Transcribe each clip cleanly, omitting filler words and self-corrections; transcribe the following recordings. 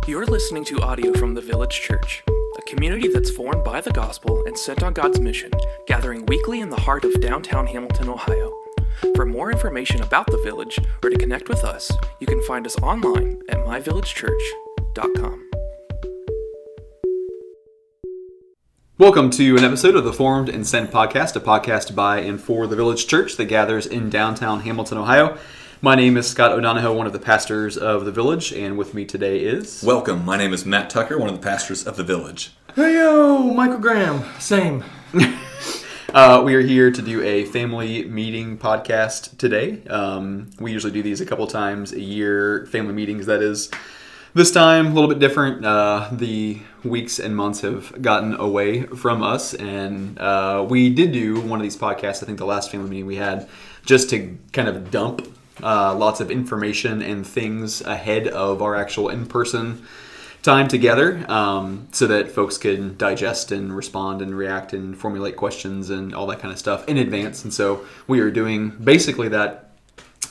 You're listening to audio from the Village Church, a community that's formed by the gospel and sent on God's mission, gathering weekly in the heart of downtown Hamilton, Ohio. For more information about the Village or to connect with us, you can find us online at myvillagechurch.com. Welcome to an episode of the Formed and Sent podcast, a podcast by and for the Village Church that gathers in downtown Hamilton, Ohio. My name is Scott O'Donohoe, one of the pastors of the Village, and with me today is... Welcome. My name is Matt Tucker, one of the pastors of the Village. Hey-yo, Michael Graham. Same. We are here to do a family meeting podcast today. We usually do these a couple times a year, family meetings, that is. This time, a little bit different. The weeks and months have gotten away from us, and we did do one of these podcasts, I think the last family meeting we had, just to kind of dump lots of information and things ahead of our actual in-person time together, so that folks can digest and respond and react and formulate questions and all that kind of stuff in advance. And so we are doing basically that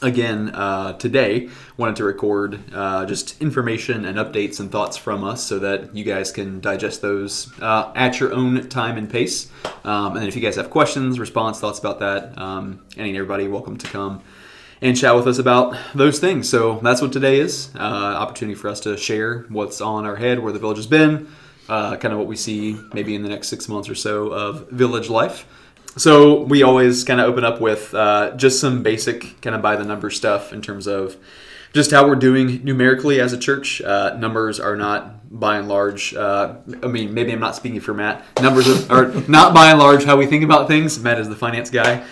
again today. Wanted to record just information and updates and thoughts from us so that you guys can digest those at your own time and pace. And then if you guys have questions, response, thoughts about that, any and everybody, welcome to come and chat with us about those things. So that's what today is. Opportunity for us to share what's on our head, where the Village has been, kind of what we see maybe in the next 6 months or so of Village life. So we always kind of open up with just some basic kind of by the number stuff in terms of just how we're doing numerically as a church. Numbers are not by and large, maybe I'm not speaking for Matt. Numbers are not by and large how we think about things. Matt is the finance guy.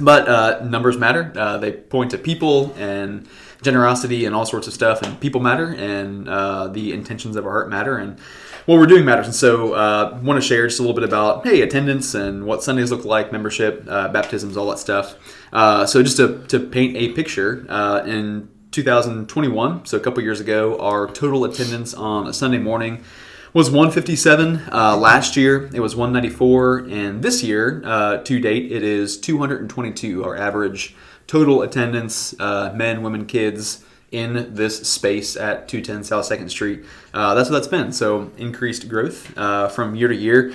But numbers matter. They point to people and generosity and all sorts of stuff, and people matter, and the intentions of our heart matter, and what we're doing matters. And so want to share just a little bit about, attendance and what Sundays look like, membership, baptisms, all that stuff. So just to paint a picture, in 2021, so a couple years ago, our total attendance on a Sunday morning was 157. Last year it was 194, and this year to date it is 222. Our average total attendance, men, women, kids, in this space at 210 South 2nd Street. That's what that's been. So increased growth from year to year.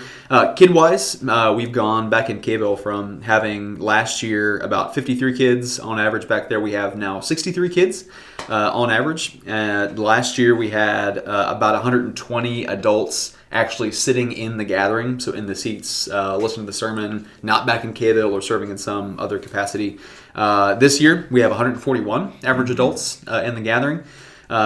Kid-wise, we've gone back in K-Bill from having last year about 53 kids on average. Back there we have now 63 kids on average. Last year we had about 120 adults actually sitting in the gathering, so in the seats, listening to the sermon, not back in K-Bill or serving in some other capacity. This year, we have 141 average adults in the gathering,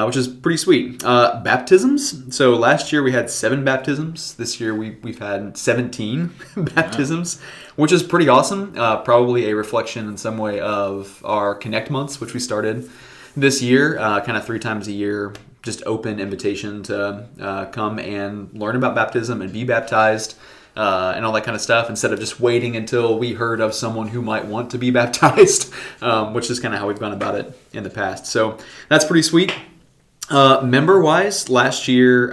which is pretty sweet. Baptisms. So last year we had 7 baptisms. This year we've had 17 baptisms, which is pretty awesome. Probably a reflection in some way of our Connect months, which we started this year, kind of 3 times a year. Just open invitation to come and learn about baptism and be baptized. And all that kind of stuff, instead of just waiting until we heard of someone who might want to be baptized, which is kind of how we've gone about it in the past. So that's pretty sweet. Member-wise, last year,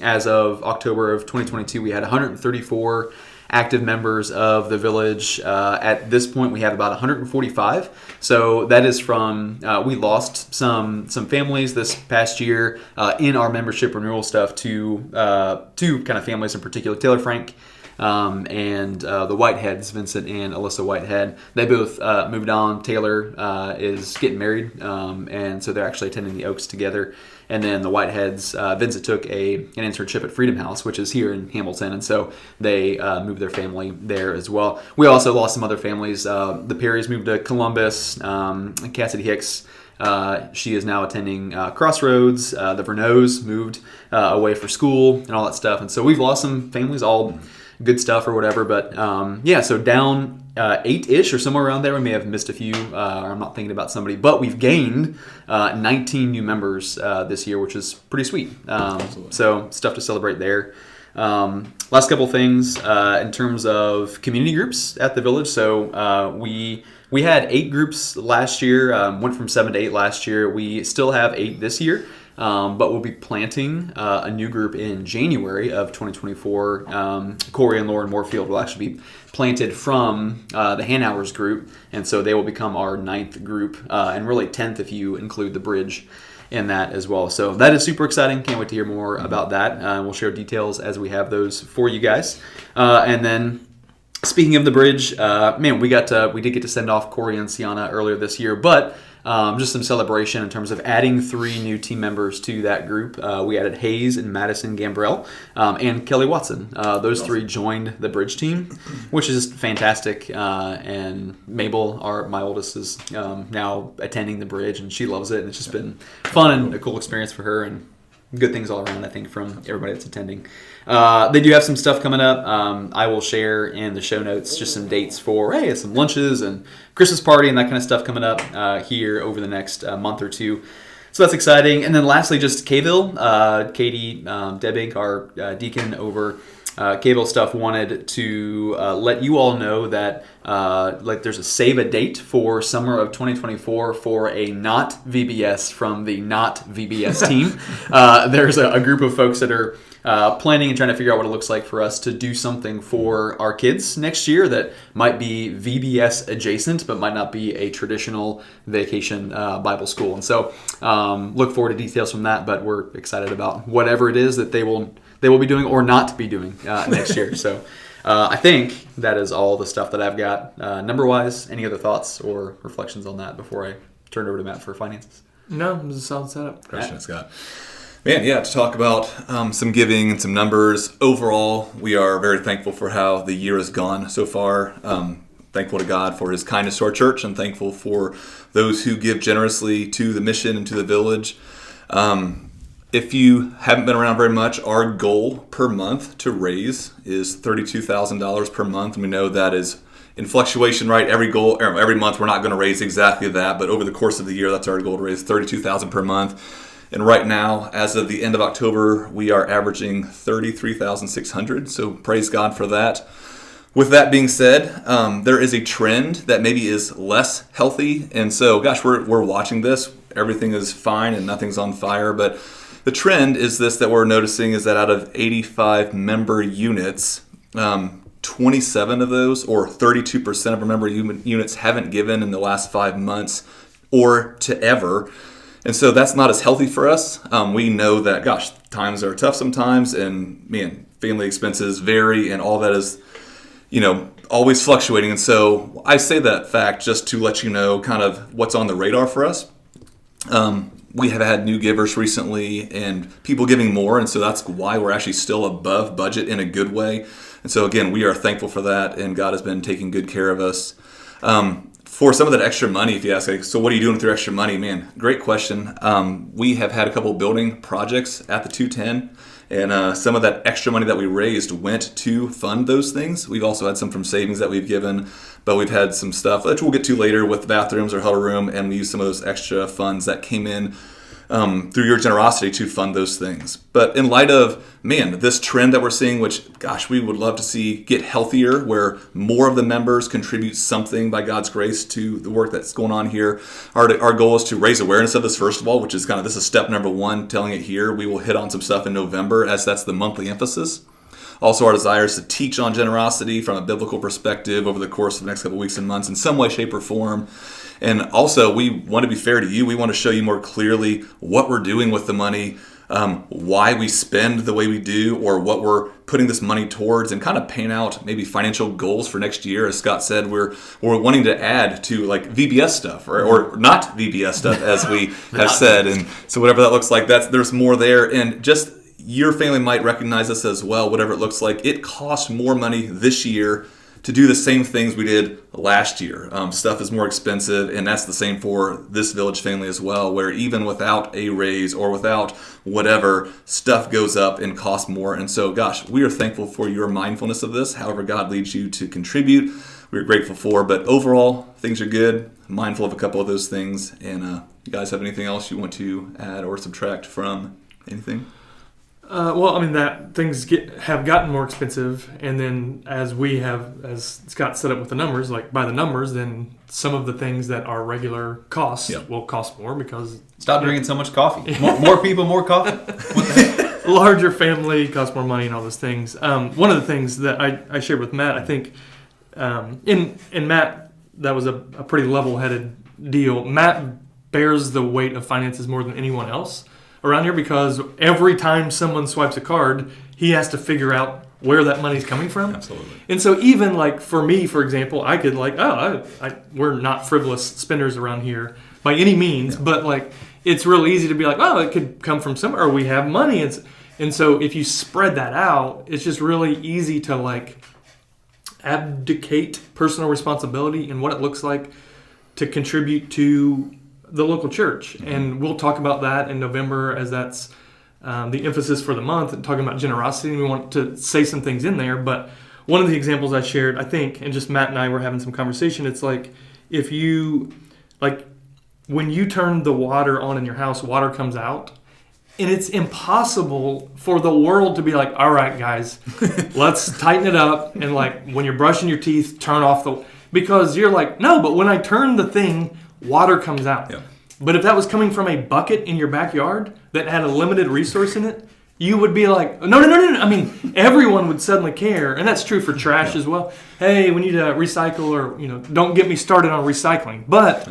as of October of 2022, we had 134 active members of the Village. At this point, we have about 145. So that is from, we lost some families this past year in our membership renewal stuff to kind of families in particular. Taylor Frank and the Whiteheads, Vincent and Alyssa Whitehead, they both moved on. Taylor is getting married, and so they're actually attending the Oaks together. And then the Whiteheads, Vincent took an internship at Freedom House, which is here in Hamilton, and so they moved their family there as well. We also lost some other families. The Perrys moved to Columbus. Cassidy Hicks, she is now attending Crossroads. The Verneaus moved away for school and all that stuff. And so we've lost some families, all good stuff or whatever. But so down 8-ish or somewhere around there. We may have missed a few, or I'm not thinking about somebody. But we've gained 19 new members this year, which is pretty sweet. So stuff to celebrate there. Last couple things in terms of community groups at the Village. So we had 8 groups last year, went from 7 to 8 last year. We still have 8 this year. But we'll be planting a new group in January of 2024. Corey and Lauren Moorfield will actually be planted from the Hanauers group, and so they will become our 9th group, and really 10th if you include the bridge in that as well. So that is super exciting. Can't wait to hear more about that. We'll share details as we have those for you guys. And then speaking of the bridge, we did get to send off Corey and Sienna earlier this year, but just some celebration in terms of adding 3 new team members to that group. We added Hayes and Madison Gambrell and Kelly Watson. Those 3 joined the bridge team, which is fantastic. And Mabel, my oldest, is now attending the bridge, and she loves it. And it's just been fun and a cool experience for her, and good things all around, I think, from everybody that's attending. They do have some stuff coming up. I will share in the show notes just some dates for some lunches and Christmas party and that kind of stuff coming up here over the next month or two. So that's exciting. And then lastly, just Kville. Katie Debink, our deacon over Kville stuff, wanted to let you all know that there's a save a date for summer of 2024 for a not VBS from the not VBS team. There's a group of folks that are planning and trying to figure out what it looks like for us to do something for our kids next year that might be VBS adjacent, but might not be a traditional vacation Bible school. And so look forward to details from that, but we're excited about whatever it is that they will be doing or not be doing next year. So I think that is all the stuff that I've got. Number-wise, any other thoughts or reflections on that before I turn it over to Matt for finances? No, it was a solid setup. Question, Scott. Man, yeah, to talk about some giving and some numbers. Overall, we are very thankful for how the year has gone so far. Thankful to God for his kindness to our church, and thankful for those who give generously to the mission and to the village. If you haven't been around very much, our goal per month to raise is $32,000 per month. And we know that is in fluctuation, right? Every month we're not going to raise exactly that, but over the course of the year, that's our goal, to raise $32,000 per month. And right now, as of the end of October, we are averaging $33,600. So praise God for that. With that being said, there is a trend that maybe is less healthy. And so, we're watching this. Everything is fine and nothing's on fire. But the trend is this that we're noticing is that out of 85 member units, 27 of those, or 32% of our member units, haven't given in the last 5 months or to ever. And so that's not as healthy for us. We know that, times are tough sometimes, and family expenses vary, and all that is, always fluctuating. And so I say that fact just to let you know kind of what's on the radar for us. We have had new givers recently and people giving more, and so that's why we're actually still above budget in a good way. And so again, we are thankful for that, and God has been taking good care of us. For some of that extra money, if you ask, so what are you doing with your extra money? Man, great question. We have had a couple of building projects at the 210, and some of that extra money that we raised went to fund those things. We've also had some from savings that we've given, but we've had some stuff that we'll get to later with bathrooms or huddle room, and we use some of those extra funds that came in through your generosity to fund those things. But in light of, this trend that we're seeing, which, we would love to see get healthier, where more of the members contribute something by God's grace to the work that's going on here. Our goal is to raise awareness of this, first of all, which is this is step number 1, telling it here. We will hit on some stuff in November, as that's the monthly emphasis. Also, our desire is to teach on generosity from a biblical perspective over the course of the next couple of weeks and months in some way, shape, or form. And also, we want to be fair to you. We want to show you more clearly what we're doing with the money, why we spend the way we do, or what we're putting this money towards, and kind of paint out maybe financial goals for next year. As Scott said, we're wanting to add to VBS stuff, or not VBS stuff, as we have said. And so whatever that looks like, there's more there. And just your family might recognize this as well, whatever it looks like. It costs more money this year to do the same things we did last year. Stuff is more expensive, and that's the same for this Village family as well, where even without a raise or without whatever, stuff goes up and costs more. And so, we are thankful for your mindfulness of this. However God leads you to contribute, we're grateful for. But overall, things are good. Mindful of a couple of those things. And you guys have anything else you want to add or subtract from anything? Well, I mean that things have gotten more expensive, and then as Scott set up with the numbers, like by the numbers, then some of the things that are regular costs will cost more because Stop drinking so much coffee. More people, more coffee. What the heck? larger family costs more money and all those things. One of the things that I shared with Matt, I think, in Matt, that was a pretty level-headed deal. Matt bears the weight of finances more than anyone else around here because every time someone swipes a card, he has to figure out where that money's coming from. Absolutely. And so even like for me, for example, I could like, we're not frivolous spenders around here by any means, but like it's real easy to be like, oh, it could come from somewhere. Or we have money. And so if you spread that out, it's just really easy to like abdicate personal responsibility and what it looks like to contribute to the local church. Mm-hmm. And we'll talk about that in November as that's the emphasis for the month, and talking about generosity. And we want to say some things in there. But one of the examples I shared, I think, and just Matt and I were having some conversation, it's like if you, like when you turn the water on in your house, water comes out. And it's impossible for the world to be like, all right, guys, let's tighten it up. And like when you're brushing your teeth, turn off because you're like, no, but when I turn the thing, water comes out. Yeah. But if that was coming from a bucket in your backyard that had a limited resource in it, you would be like, no. I mean, everyone would suddenly care. And that's true for trash as well. Hey, we need to recycle, or, don't get me started on recycling. But,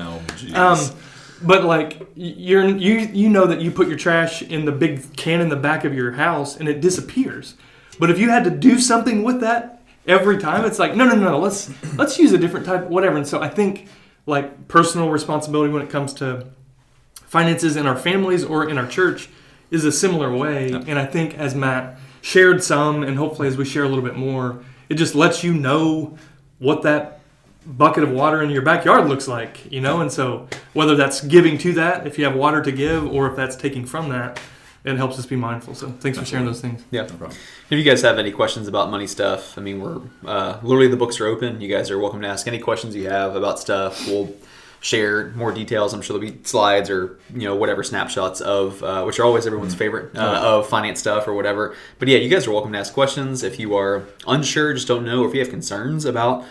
but like you know that you put your trash in the big can in the back of your house and it disappears. But if you had to do something with that every time, it's like, no, let's use a different type, whatever. And so I think like personal responsibility when it comes to finances in our families or in our church is a similar way. Yep. And I think as Matt shared some, and hopefully as we share a little bit more, it just lets you know what that bucket of water in your backyard looks like, And so whether that's giving to that, if you have water to give, or if that's taking from that, it helps us be mindful. So thanks for sharing those things. Yeah, no problem. If you guys have any questions about money stuff, I mean, we're literally the books are open. You guys are welcome to ask any questions you have about stuff. We'll share more details. I'm sure there'll be slides or whatever snapshots of which are always everyone's favorite of finance stuff or whatever. But yeah, you guys are welcome to ask questions if you are unsure, just don't know, or if you have concerns about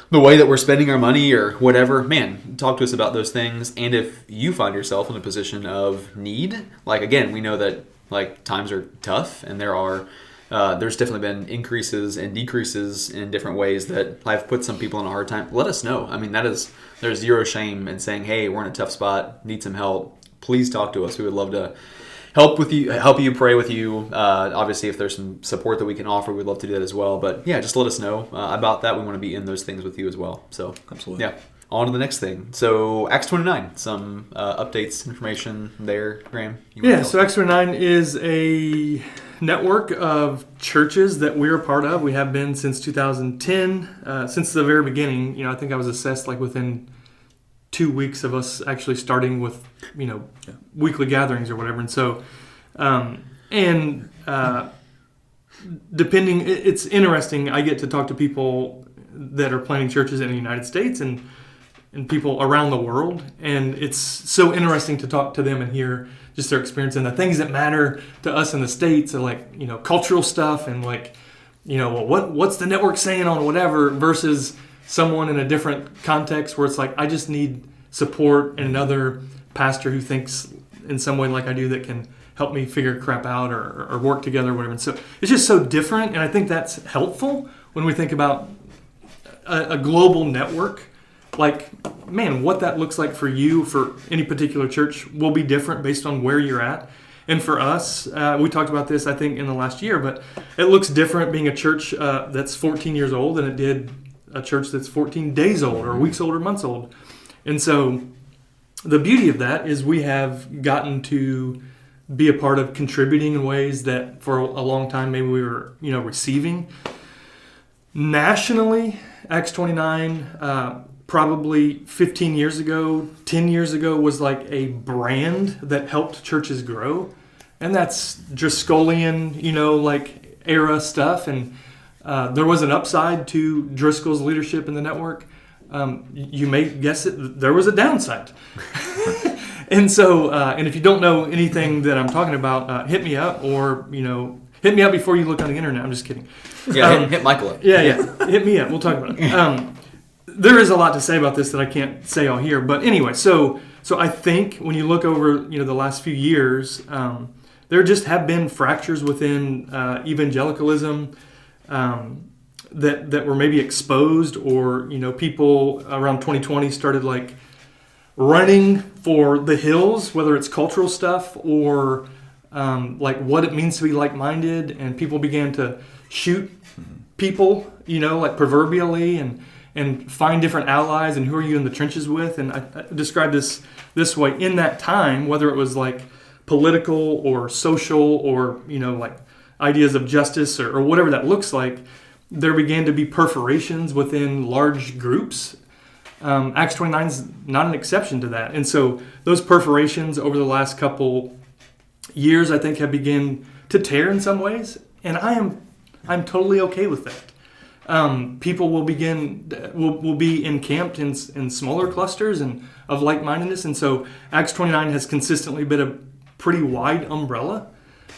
the way that we're spending our money or whatever. Man, talk to us about those things. And if you find yourself in a position of need, like again, we know that like times are tough, and there's definitely been increases and decreases in different ways that have put some people in a hard time. Let us know. I mean, there's zero shame in saying, hey, we're in a tough spot, need some help. Please talk to us. We would love to help you, pray with you. Obviously, if there's some support that we can offer, we'd love to do that as well. But yeah, just let us know about that. We want to be in those things with you as well. So absolutely. Yeah. On to the next thing. So Acts 29, some updates, information there, Graham. So Acts 29 is a network of churches that we're a part of. We have been since 2010, since the very beginning. I think I was assessed like within 2 weeks of us actually starting with, weekly gatherings or whatever. And so, depending, it's interesting. I get to talk to people that are planting churches in the United States and people around the world. And it's so interesting to talk to them and hear just their experience. And the things that matter to us in the States are like, cultural stuff and like, what's the network saying on whatever versus someone in a different context where it's like, I just need support and another pastor who thinks in some way like I do that can help me figure crap out or work together or whatever. And so it's just so different. And I think that's helpful when we think about a global network. Like, man, what that looks like for you, for any particular church, will be different based on where you're at. And for us, we talked about this, I think, in the last year, but it looks different being a church that's 14 years old than it did a church that's 14 days old or weeks old or months old. And so the beauty of that is we have gotten to be a part of contributing in ways that for a long time maybe we were, receiving. Nationally, Acts 29, probably 15 years ago, 10 years ago was like a brand that helped churches grow. And that's Driscollian, era stuff. And there was an upside to Driscoll's leadership in the network. You may guess it, there was a downside. And so, and if you don't know anything that I'm talking about, hit me up, or hit me up before you look on the internet. I'm just kidding. Yeah, hit Michael up. Yeah, hit me up. We'll talk about it. There is a lot to say about this that I can't say all here, but anyway, so I think when you look over the last few years, there just have been fractures within evangelicalism that were maybe exposed, or people around 2020 started like running for the hills, whether it's cultural stuff or like what it means to be like-minded, and people began to shoot people, like proverbially, and find different allies, and who are you in the trenches with. And I describe this way: in that time, whether it was like political or social or like ideas of justice or whatever that looks like, there began to be perforations within large groups. Acts 29 is not an exception to that. And so those perforations over the last couple years, I think, have begun to tear in some ways, and I'm totally okay with that. People will be encamped in smaller clusters and of like-mindedness, and so Acts 29 has consistently been a pretty wide umbrella.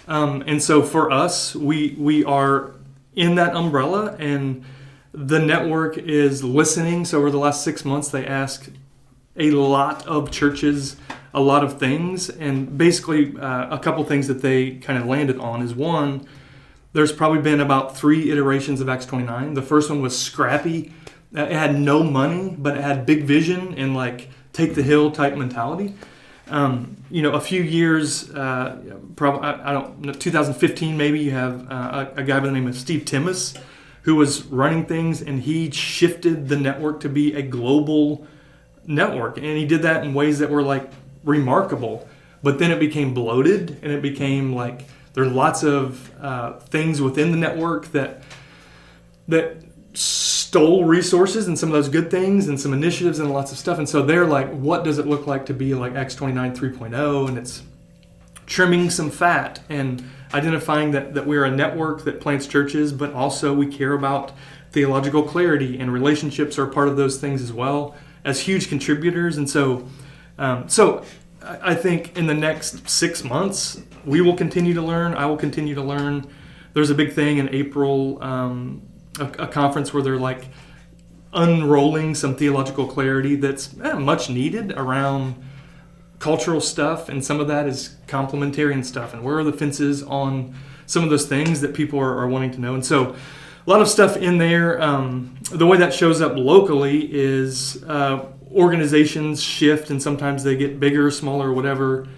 And so for us, we are in that umbrella, and the network is listening. So over the last 6 months, they asked a lot of churches a lot of things, and basically a couple things that they kind of landed on is, one, there's probably been about 3 iterations of Acts 29. The first one was scrappy. It had no money, but it had big vision and like take the hill type mentality. A few years, probably, I don't know, 2015 maybe, you have a guy by the name of Steve Timmis who was running things, and he shifted the network to be a global network. And he did that in ways that were like remarkable. But then it became bloated, and it became like there are lots of things within the network that stole resources and some of those good things and some initiatives and lots of stuff. And so they're like, what does it look like to be like Acts 29 3.0? And it's trimming some fat and identifying that we're a network that plants churches, but also we care about theological clarity, and relationships are part of those things as well as huge contributors. And so I think in the next 6 months, we will continue to learn. I will continue to learn. There's a big thing in April, a conference where they're like unrolling some theological clarity that's much needed around cultural stuff, and some of that is complementarian stuff, and where are the fences on some of those things that people are wanting to know. And so a lot of stuff in there. The way that shows up locally is organizations shift, and sometimes they get bigger, smaller, whatever.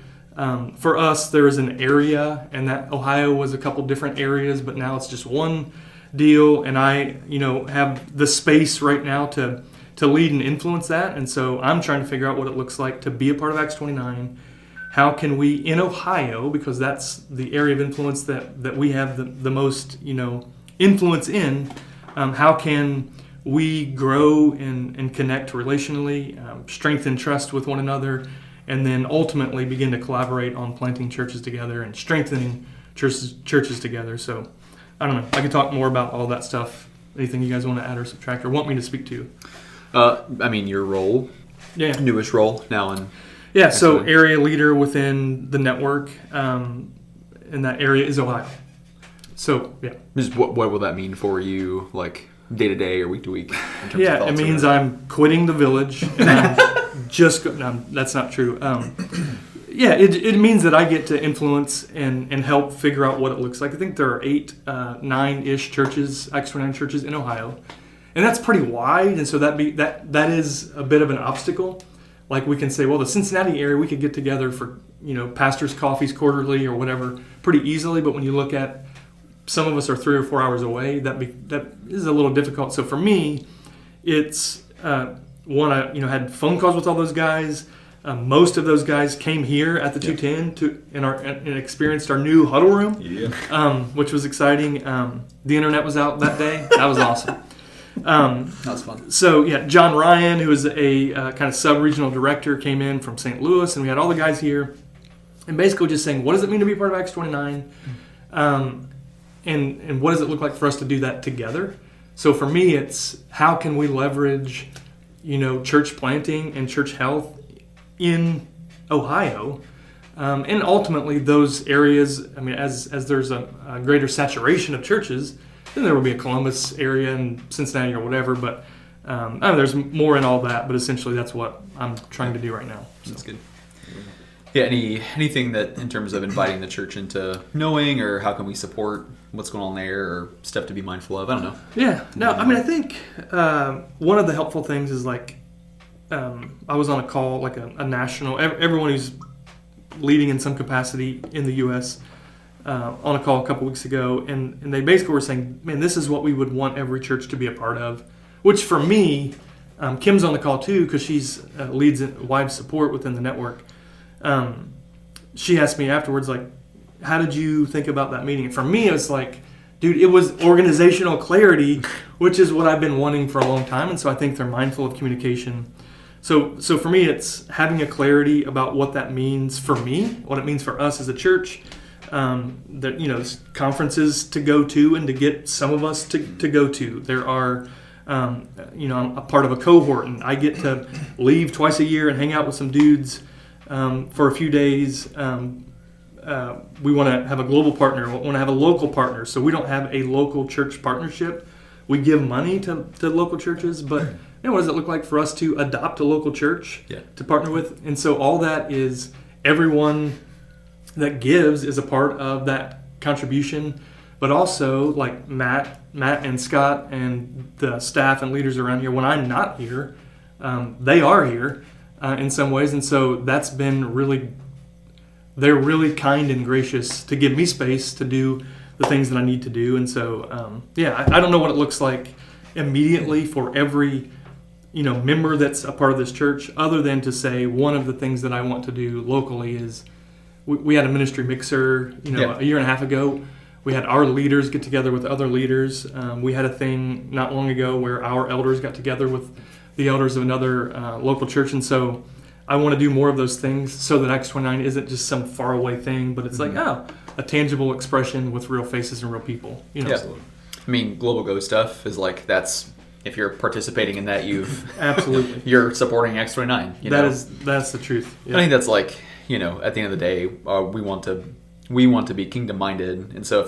For us, there is an area, and that Ohio was a couple different areas, but now it's just one deal. And I, have the space right now to lead and influence that. And so I'm trying to figure out what it looks like to be a part of Acts 29. How can we, in Ohio, because that's the area of influence that we have the most, influence in, how can we grow and connect relationally, strengthen trust with one another, and then ultimately begin to collaborate on planting churches together and strengthening churches together. So I don't know. I could talk more about all that stuff. Anything you guys want to add or subtract or want me to speak to? Your role, newish role now in. Yeah, so area leader within the network, and that area is Ohio. So, yeah. Just what will that mean for you, like day to day or week to week? Yeah, it means I'm quitting the village, and I'm just no, that's not true. It means that I get to influence and help figure out what it looks like. I think there are 8, 9-ish churches, Acts 29 churches in Ohio. And that's pretty wide, and so that is a bit of an obstacle. Like we can say, well, the Cincinnati area, we could get together for, pastors' coffees quarterly or whatever pretty easily. But when you look at some of us are 3 or 4 hours away, that is a little difficult. So for me, it's one, I had phone calls with all those guys. Most of those guys came here at the 210 and experienced our new huddle room, which was exciting. The internet was out that day. That was awesome. That was fun. So John Ryan, who is a kind of sub-regional director, came in from St. Louis, and we had all the guys here, and basically just saying, what does it mean to be part of Acts 29, and what does it look like for us to do that together? So for me, it's how can we leverage, church planting and church health in Ohio. And ultimately, those areas, I mean, as there's a greater saturation of churches, then there will be a Columbus area and Cincinnati or whatever. But I don't know, there's more in all that. But essentially, that's what I'm trying to do right now. So. That's good. Yeah, anything that in terms of inviting the church into knowing, or how can we support what's going on there, or stuff to be mindful of? I don't know. Yeah, no, I mean, I think one of the helpful things is like I was on a call, like a national, everyone who's leading in some capacity in the U.S. On a call a couple weeks ago, and they basically were saying, man, this is what we would want every church to be a part of, which for me, Kim's on the call too, because she's leads wives support within the network. She asked me afterwards, like, how did you think about that meeting? And for me, it was like, dude, it was organizational clarity, which is what I've been wanting for a long time. And so I think they're mindful of communication. So for me, it's having a clarity about what that means for me, what it means for us as a church. That, conferences to go to and to get some of us to go to. There are, I'm a part of a cohort, and I get to leave twice a year and hang out with some dudes for a few days. We want to have a global partner. We want to have a local partner. So we don't have a local church partnership. We give money to local churches, but what does it look like for us to adopt a local church to partner with? And so all that is everyone that gives is a part of that contribution, but also like Matt and Scott and the staff and leaders around here. When I'm not here, they are here in some ways, and so that's been really. They're really kind and gracious to give me space to do the things that I need to do, and so I don't know what it looks like immediately for every member that's a part of this church, other than to say one of the things that I want to do locally is. We had a ministry mixer, a year and a half ago. We had our leaders get together with other leaders. We had a thing not long ago where our elders got together with the elders of another local church. And so I want to do more of those things so that Acts 29 isn't just some faraway thing, but it's like, a tangible expression with real faces and real people. I mean, Global Go stuff is like, that's, if you're participating in that, absolutely, you're supporting Acts 29. That's the truth. Yeah. I think that's like, at the end of the day, we want to be kingdom minded, and so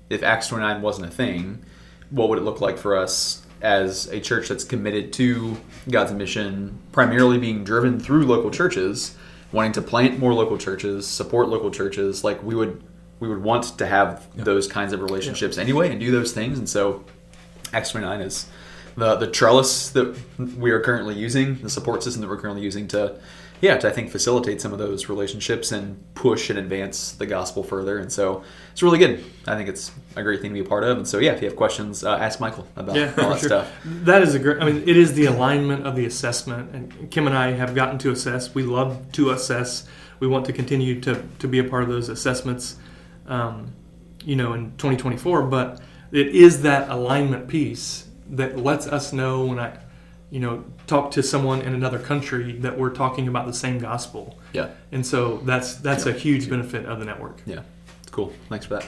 if Acts 29 wasn't a thing, what would it look like for us as a church that's committed to God's mission, primarily being driven through local churches, wanting to plant more local churches, support local churches? Like we would want to have those kinds of relationships anyway, and do those things. And so Acts 29 is the trellis that we are currently using, the support system that we're currently using to I think facilitate some of those relationships and push and advance the gospel further. And so it's really good. I think it's a great thing to be a part of. And so if you have questions, ask Michael about all that stuff. That is it is the alignment of the assessment. And Kim and I have gotten to assess. We love to assess. We want to continue to be a part of those assessments, in 2024. But it is that alignment piece that lets us know when I talk to someone in another country that we're talking about the same gospel. Yeah. And so that's a huge benefit of the network. Yeah. It's cool. Thanks for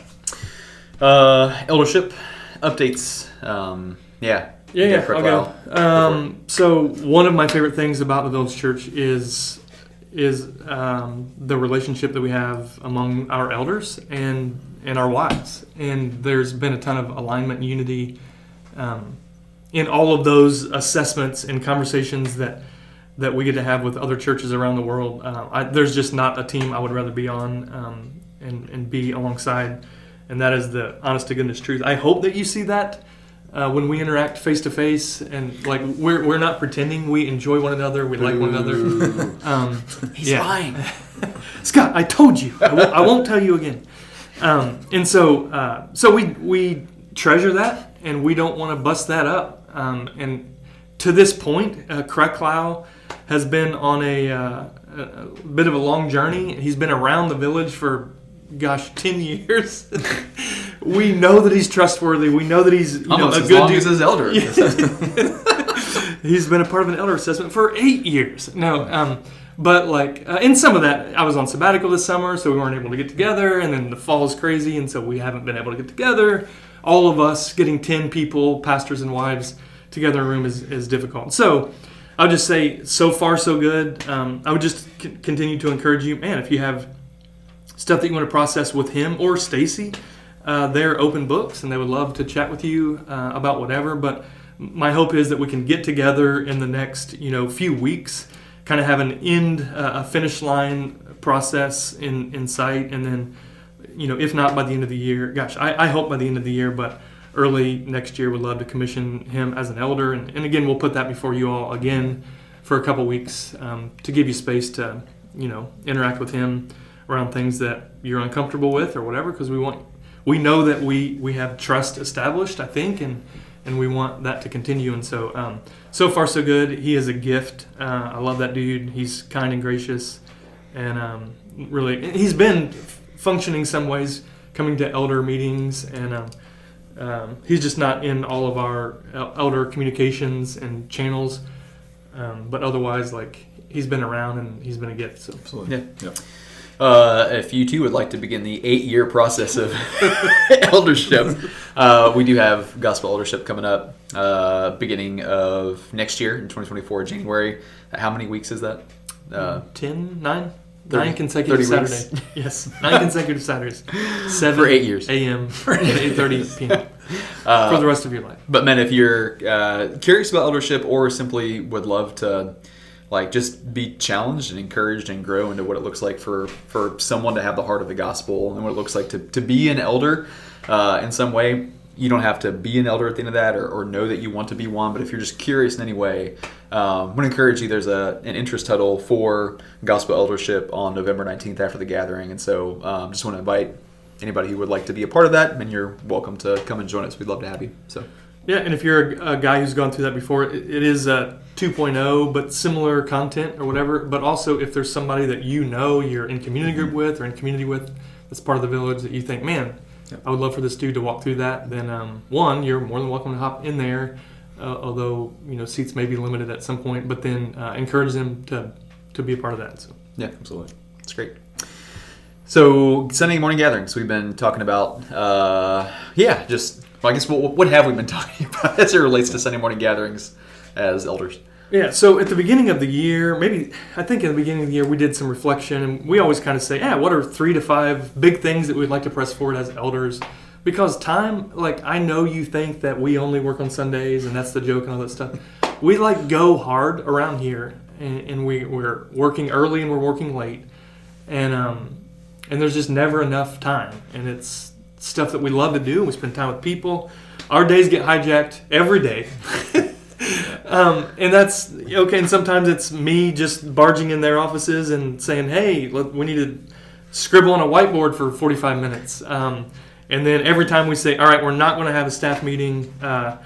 that. Eldership updates. I'll go. So one of my favorite things about the Village Church is the relationship that we have among our elders and our wives. And there's been a ton of alignment and unity in all of those assessments and conversations that we get to have with other churches around the world. There's just not a team I would rather be on and be alongside, and that is the honest to goodness truth. I hope that you see that when we interact face to face, and like we're not pretending. We enjoy one another. We like one another. He's lying. Scott, I told you. I won't tell you again. And so we treasure that, and we don't want to bust that up. And to this point, Kreklau has been on a bit of a long journey. He's been around the village for, 10 years. We know that he's trustworthy. We know that he's a good dude. As his elder. He's been a part of an elder assessment for 8 years. No, but in some of that, I was on sabbatical this summer, so we weren't able to get together. And then the fall is crazy, and so we haven't been able to get together. All of us getting 10 people, pastors and wives, together in a room is difficult. So I would just say, so far so good. I would just continue to encourage you, man, if you have stuff that you want to process with him or Stacy, they're open books and they would love to chat with you about whatever. But my hope is that we can get together in the next few weeks, kind of have an a finish line process in sight, and then if not by the end of the year, gosh, I hope by the end of the year, but early next year would love to commission him as an elder. And again, we'll put that before you all again for a couple weeks to give you space to interact with him around things that you're uncomfortable with or whatever, because we know that we have trust established, I think, and we want that to continue. And so so far so good. He is a gift. I love that dude. He's kind and gracious, and really he's been functioning some ways, coming to elder meetings, and he's just not in all of our elder communications and channels, but otherwise, like, he's been around and he's been a gift. So Absolutely. Yeah. If you too would like to begin the 8-year process of eldership, we do have gospel eldership coming up beginning of next year in 2024, January. How many weeks is that? 9 consecutive 30 Saturdays. Yes, 9 consecutive Saturdays. 7 For 8 years. a.m. and 8:30 p.m. For the rest of your life. But men, if you're curious about eldership or simply would love to just be challenged and encouraged and grow into what it looks like for someone to have the heart of the gospel and what it looks like to be an elder in some way, you don't have to be an elder at the end of that or know that you want to be one. But if you're just curious in any way, I want to encourage you. There's an interest huddle for gospel eldership on November 19th after the gathering. And so just want to invite anybody who would like to be a part of that, and you're welcome to come and join us. We'd love to have you. So. Yeah, and if you're a guy who's gone through that before, it is 2.0, but similar content or whatever. But also, if there's somebody that you're in community group with or in community with that's part of the village that you think, man, I would love for this dude to walk through that, then one, you're more than welcome to hop in there, although seats may be limited at some point. But then encourage them to be a part of that. So yeah, absolutely, it's great. So Sunday morning gatherings, we've been talking about, I guess what have we been talking about as it relates to Sunday morning gatherings as elders? Yeah, so at the beginning of the year, I think in the beginning of the year, we did some reflection, and we always kind of say, what are 3 to 5 big things that we'd like to press forward as elders? Because time, I know you think that we only work on Sundays, and that's the joke and all that stuff. We go hard around here, and we're working early and we're working late, and there's just never enough time, and it's stuff that we love to do. We spend time with people. Our days get hijacked every day. And that's okay. And sometimes it's me just barging in their offices and saying, hey, look, we need to scribble on a whiteboard for 45 minutes. And then every time we say, all right, we're not going to have a staff meeting, and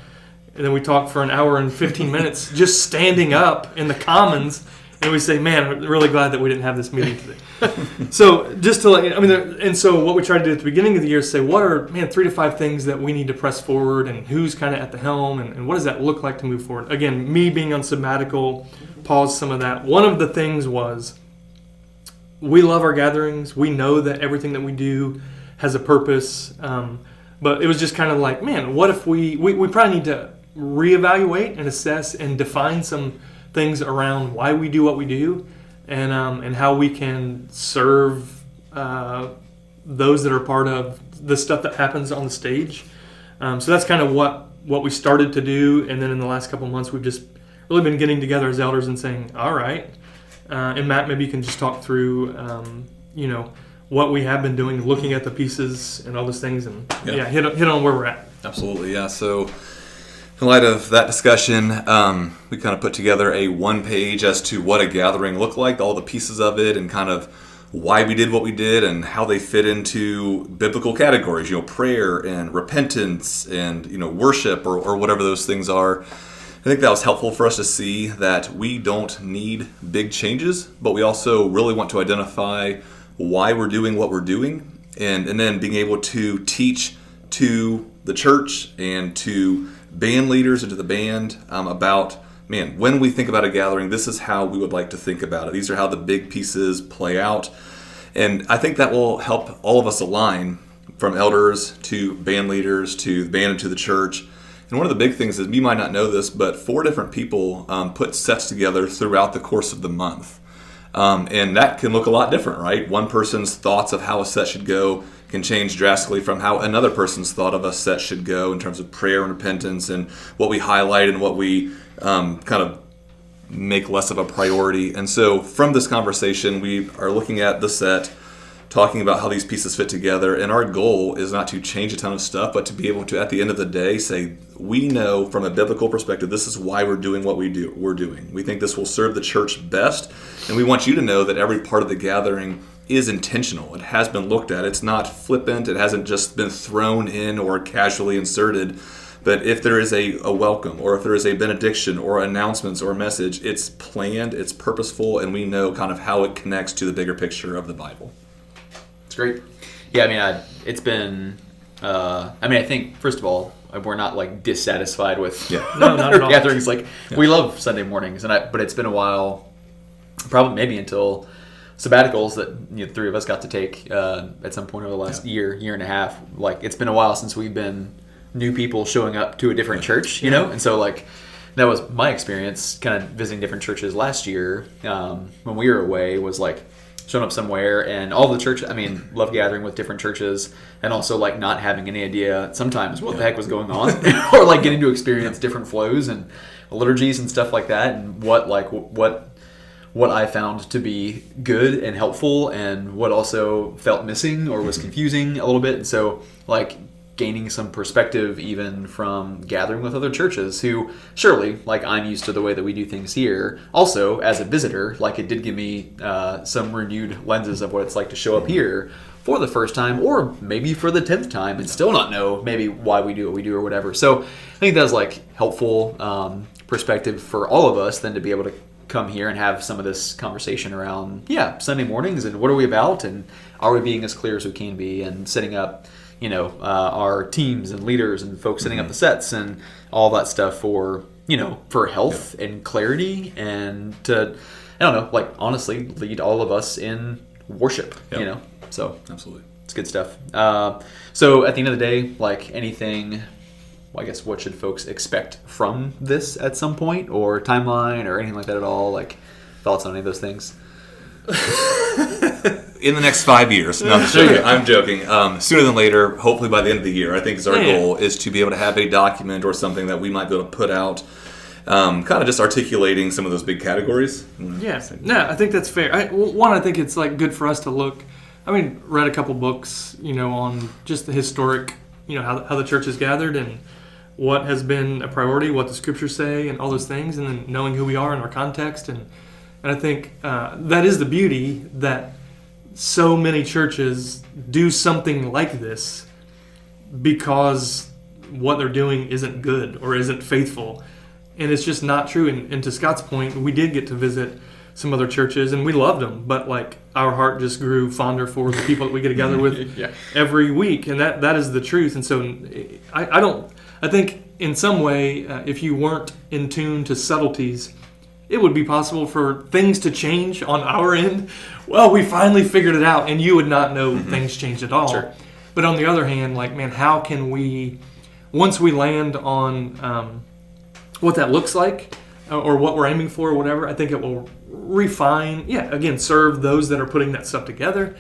then we talk for an hour and 15 minutes just standing up in the commons, and we say, man, I'm really glad that we didn't have this meeting today. So just to and so what we try to do at the beginning of the year is say, what are 3 to 5 things that we need to press forward, and who's kind of at the helm, and what does that look like to move forward? Again, me being on sabbatical paused some of that. One of the things was we love our gatherings. We know that everything that we do has a purpose, but it was just kind of man, what if we probably need to reevaluate and assess and define some things around why we do what we do, and how we can serve those that are part of the stuff that happens on the stage. So that's kind of what we started to do, and then in the last couple of months we've just really been getting together as elders and saying, all right, and Matt, maybe you can just talk through what we have been doing, looking at the pieces and all those things, and hit on where we're at. Absolutely, yeah. So in light of that discussion, we kind of put together a 1-page as to what a gathering looked like, all the pieces of it, and kind of why we did what we did and how they fit into biblical categories, prayer and repentance and, worship or whatever those things are. I think that was helpful for us to see that we don't need big changes, but we also really want to identify why we're doing what we're doing, and then being able to teach to the church and to band leaders and to the band about, when we think about a gathering, this is how we would like to think about it. These are how the big pieces play out. And I think that will help all of us align, from elders to band leaders to the band and to the church, And one of the big things is, you might not know this, but 4 different people put sets together throughout the course of the month. And that can look a lot different, right? One person's thoughts of how a set should go can change drastically from how another person's thought of a set should go in terms of prayer and repentance and what we highlight and what we kind of make less of a priority. And so from this conversation, we are looking at the set, talking about how these pieces fit together, and our goal is not to change a ton of stuff, but to be able to, at the end of the day, say, we know from a biblical perspective, this is why we're doing what we're doing. We think this will serve the church best, and we want you to know that every part of the gathering is intentional. It has been looked at. It's not flippant. It hasn't just been thrown in or casually inserted. But if there is a welcome, or if there is a benediction or announcements or message, it's planned, it's purposeful, and we know kind of how it connects to the bigger picture of the Bible. It's great. Yeah, I mean, it's been. I think first of all, we're not like dissatisfied with No, not at all. gatherings. Like we love Sunday mornings, but it's been a while, probably maybe until sabbaticals that the 3 of us got to take at some point over the last year and a half. Like it's been a while since we've been new people showing up to a different church, and so like that was my experience, kind of visiting different churches last year when we were away. Was like showing up somewhere and all the church, love gathering with different churches, and also like not having any idea sometimes what the heck was going on or like getting to experience different flows and liturgies and stuff like that, and what I found to be good and helpful and what also felt missing or was confusing a little bit. And so like gaining some perspective even from gathering with other churches who surely, like I'm used to the way that we do things here. Also, as a visitor, like it did give me some renewed lenses of what it's like to show up here for the first time or maybe for the 10th time and still not know maybe why we do what we do or whatever. So I think that's like helpful perspective for all of us then to be able to come here and have some of this conversation around, Sunday mornings and what are we about and are we being as clear as we can be and setting up our teams and leaders and folks setting up the sets and all that stuff for health and clarity and to, honestly lead all of us in worship, so Absolutely. it's good stuff. So at the end of the day, like anything, I guess what should folks expect from this at some point or timeline or anything like that at all? Like thoughts on any of those things? In the next 5 years. No, I'm joking. Sooner than later, hopefully by the end of the year, I think is our goal, is to be able to have a document or something that we might be able to put out, kind of just articulating some of those big categories. Yeah, no, I think that's fair. I think it's like good for us to look. Read a couple books, on just the historic, how the church is gathered and what has been a priority, what the scriptures say, and all those things, and then knowing who we are in our context, and I think that is the beauty that so many churches do something like this because what they're doing isn't good or isn't faithful. And it's just not true. And to Scott's point, we did get to visit some other churches and we loved them, but like our heart just grew fonder for the people that we get together with every week. And that is the truth. And so I think in some way, if you weren't in tune to subtleties, it would be possible for things to change on our end. Well, we finally figured it out, and you would not know things changed at all. Sure. But on the other hand, like, man, how can we, once we land on what that looks like or what we're aiming for or whatever, I think it will refine, serve those that are putting that stuff together.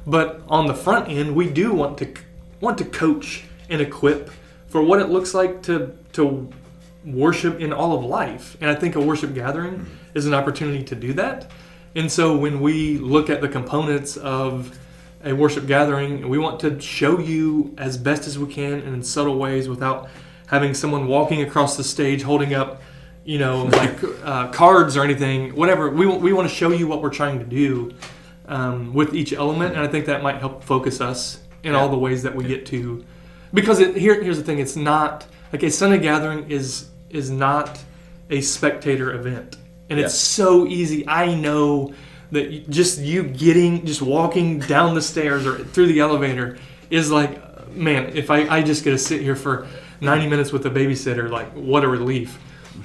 But on the front end, we do want to coach and equip for what it looks like to worship in all of life. And I think a worship gathering is an opportunity to do that. And so when we look at the components of a worship gathering, we want to show you as best as we can and in subtle ways without having someone walking across the stage holding up, cards or anything, whatever. We want to show you what we're trying to do with each element. And I think that might help focus us in all the ways that we get to. Because here's the thing, it's not, like a Sunday gathering is not a spectator event. And it's so easy. I know that just walking down the stairs or through the elevator is like, man, if I just get to sit here for 90 minutes with a babysitter, like what a relief.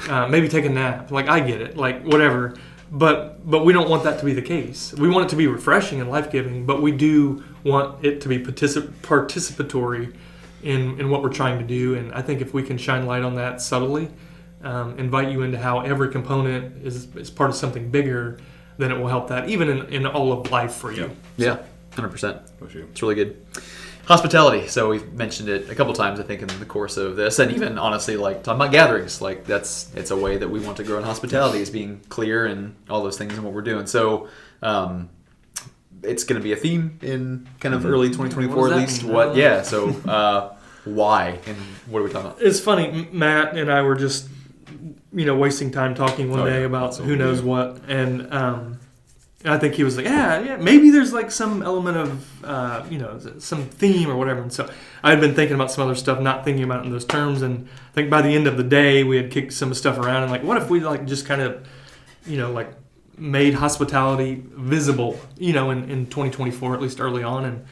Maybe take a nap. Like I get it, like whatever. But we don't want that to be the case. We want it to be refreshing and life-giving, but we do want it to be participatory in what we're trying to do. And I think if we can shine light on that subtly, invite you into how every component is part of something bigger, then it will help that even in all of life for you. Yeah, 100%. With you. It's really good. Hospitality. So we've mentioned it a couple times, I think, in the course of this, and even honestly, like talking about gatherings, like it's a way that we want to grow in hospitality, is being clear and all those things in what we're doing. So it's going to be a theme in kind of early 2024 What at does that least. mean? Yeah. So why and what are we talking about? It's funny, Matt and I were just, wasting time talking one day about that's who knows what, and I think he was like, yeah, maybe there's like some element of, some theme or whatever. And so I had been thinking about some other stuff, not thinking about it in those terms. And I think by the end of the day, we had kicked some stuff around and like, what if we like just kind of, like made hospitality visible, in 2024, at least early on. And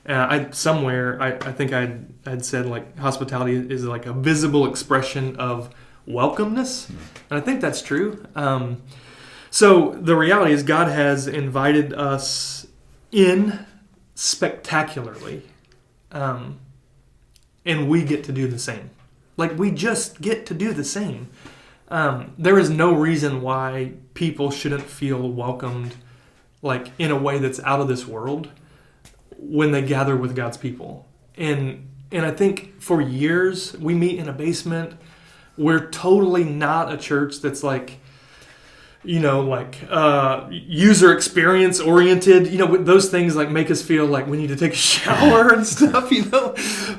I think I'd said like hospitality is like a visible expression of welcomeness. And I think that's true. So the reality is God has invited us in spectacularly, and we get to do the same. Like, we just get to do the same. There is no reason why people shouldn't feel welcomed, like, in a way that's out of this world when they gather with God's people. And I think for years, we meet in a basement. We're totally not a church that's like, user experience oriented, those things like make us feel like we need to take a shower and stuff,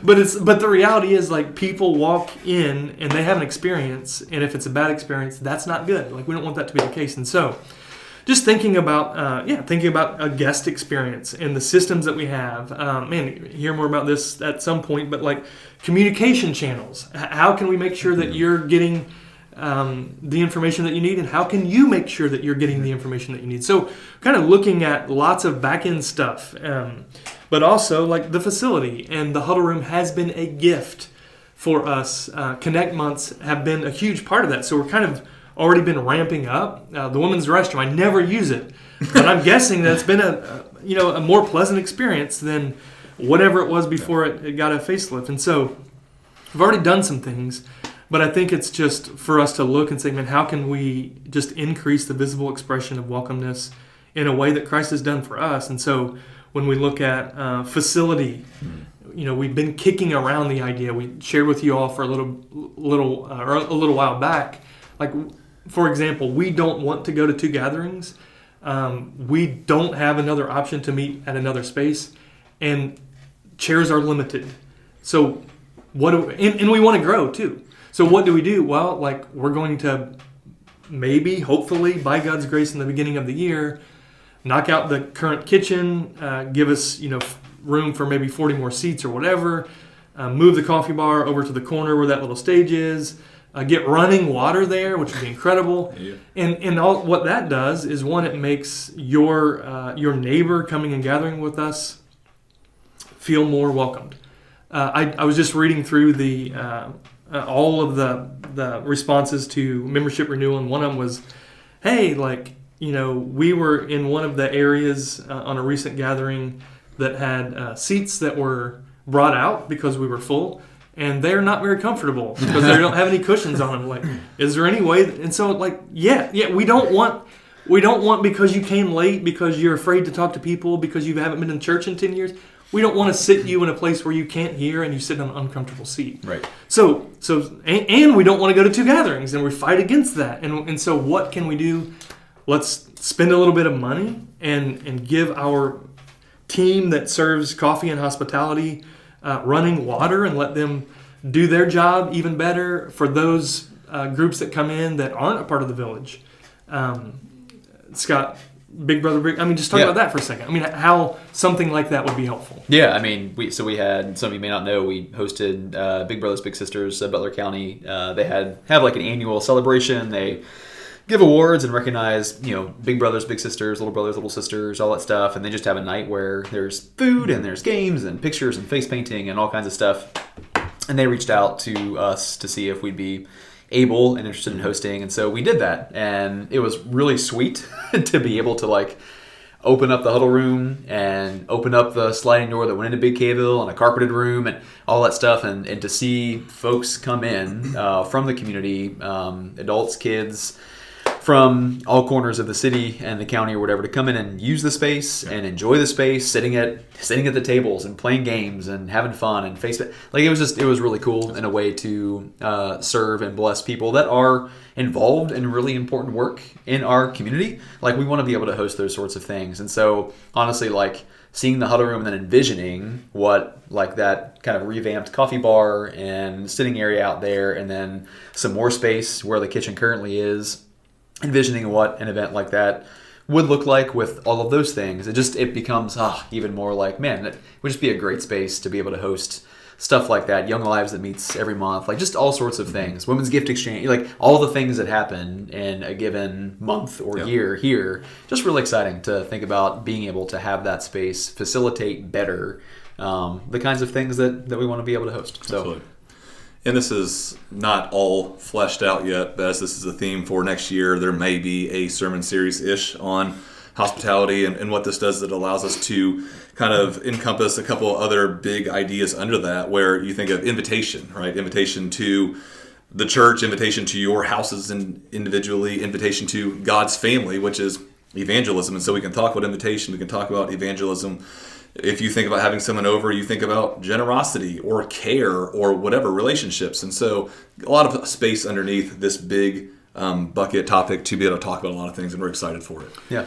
but the reality is like people walk in and they have an experience, and if it's a bad experience, that's not good. Like, we don't want that to be the case. And so just thinking about a guest experience and the systems that we have, hear more about this at some point, but like communication channels, how can we make sure that you're getting the information that you need, and how can you make sure that you're getting the information that you need? So kind of looking at lots of back-end stuff, but also like the facility, and the huddle room has been a gift for us. Connect months have been a huge part of that. So we're kind of already been ramping up. The women's restroom, I never use it, but I'm guessing that it's been a more pleasant experience than whatever it was before it got a facelift. And so we've already done some things. But I think it's just for us to look and say, man, how can we just increase the visible expression of welcomeness in a way that Christ has done for us? And so when we look at facility, we've been kicking around the idea. We shared with you all for a little while back. Like, for example, we don't want to go to 2 gatherings. We don't have another option to meet at another space, and chairs are limited. So and we want to grow too. So what do we do? Well, like, we're going to maybe, hopefully, by God's grace in the beginning of the year, knock out the current kitchen, give us, room for maybe 40 more seats or whatever, move the coffee bar over to the corner where that little stage is, get running water there, which would be incredible. Yeah. And all what that does is, one, it makes your neighbor coming and gathering with us feel more welcomed. I was just reading through all of the responses to membership renewal, and one of them was, hey, we were in one of the areas on a recent gathering that had seats that were brought out because we were full, and they're not very comfortable because they don't have any cushions on them. Like, is there any way? And so, we don't want because you came late, because you're afraid to talk to people, because you haven't been in church in 10 years. We don't want to sit you in a place where you can't hear and you sit in an uncomfortable seat. Right. So we don't want to go to 2 gatherings, and we fight against that. And so what can we do? Let's spend a little bit of money and give our team that serves coffee and hospitality running water, and let them do their job even better for those groups that come in that aren't a part of the village. Scott, Big Brother, just talk about that for a second. How something like that would be helpful. Yeah, we had, some of you may not know, we hosted Big Brothers Big Sisters at Butler County. They have like an annual celebration. They give awards and recognize, Big Brothers Big Sisters, Little Brothers Little Sisters, all that stuff. And they just have a night where there's food and there's games and pictures and face painting and all kinds of stuff. And they reached out to us to see if we'd be able and interested in hosting, and so we did that, and it was really sweet to be able to open up the huddle room and open up the sliding door that went into Big Caveville and a carpeted room and all that stuff, and to see folks come in from the community, adults, kids, from all corners of the city and the county or whatever, to come in and use the space and enjoy the space, sitting at the tables and playing games and having fun and it was really cool in a way to serve and bless people that are involved in really important work in our community. Like, we want to be able to host those sorts of things. And so honestly, like, seeing the huddle room and then envisioning what, like, that kind of revamped coffee bar and sitting area out there, and then some more space where the kitchen currently is, envisioning what an event like that would look like with all of those things, it becomes even more like, man, it would just be a great space to be able to host stuff like that. Young Lives that meets every month, like, just all sorts of things. Women's Gift Exchange, like, all the things that happen in a given month or year here. Just really exciting to think about being able to have that space facilitate better the kinds of things that we want to be able to host. So. Absolutely. And this is not all fleshed out yet, but as this is a theme for next year, there may be a sermon series-ish on hospitality. And what this does is it allows us to kind of encompass a couple other big ideas under that, where you think of invitation, right? Invitation to the church, invitation to your houses and individually, invitation to God's family, which is evangelism. And so we can talk about invitation, we can talk about evangelism. If you think about having someone over, you think about generosity or care or whatever, relationships. And so a lot of space underneath this big bucket topic to be able to talk about a lot of things, and we're excited for it. Yeah.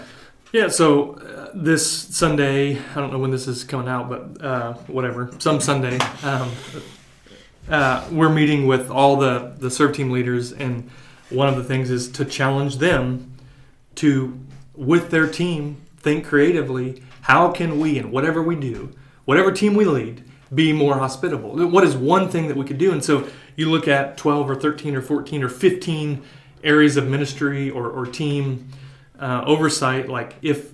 Yeah, so this Sunday, I don't know when this is coming out, but whatever, some Sunday, we're meeting with all the serve team leaders, and one of the things is to challenge them to, with their team, think creatively. How can we, in whatever we do, whatever team we lead, be more hospitable? What is one thing that we could do? And so you look at 12 or 13 or 14 or 15 areas of ministry or team oversight. Like, if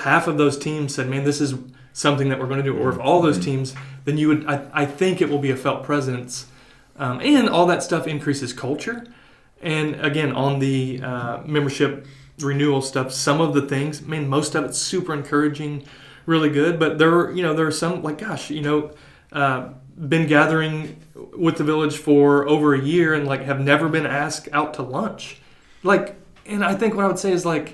half of those teams said, man, this is something that we're going to do, or if all those teams, then you would, I think it will be a felt presence. And all that stuff increases culture. And again, on the membership renewal stuff, some of the things, I mean, most of it's super encouraging, really good, but there are some, like, gosh, been gathering with the village for over a year and, like, have never been asked out to lunch. Like, and I think what I would say is, like,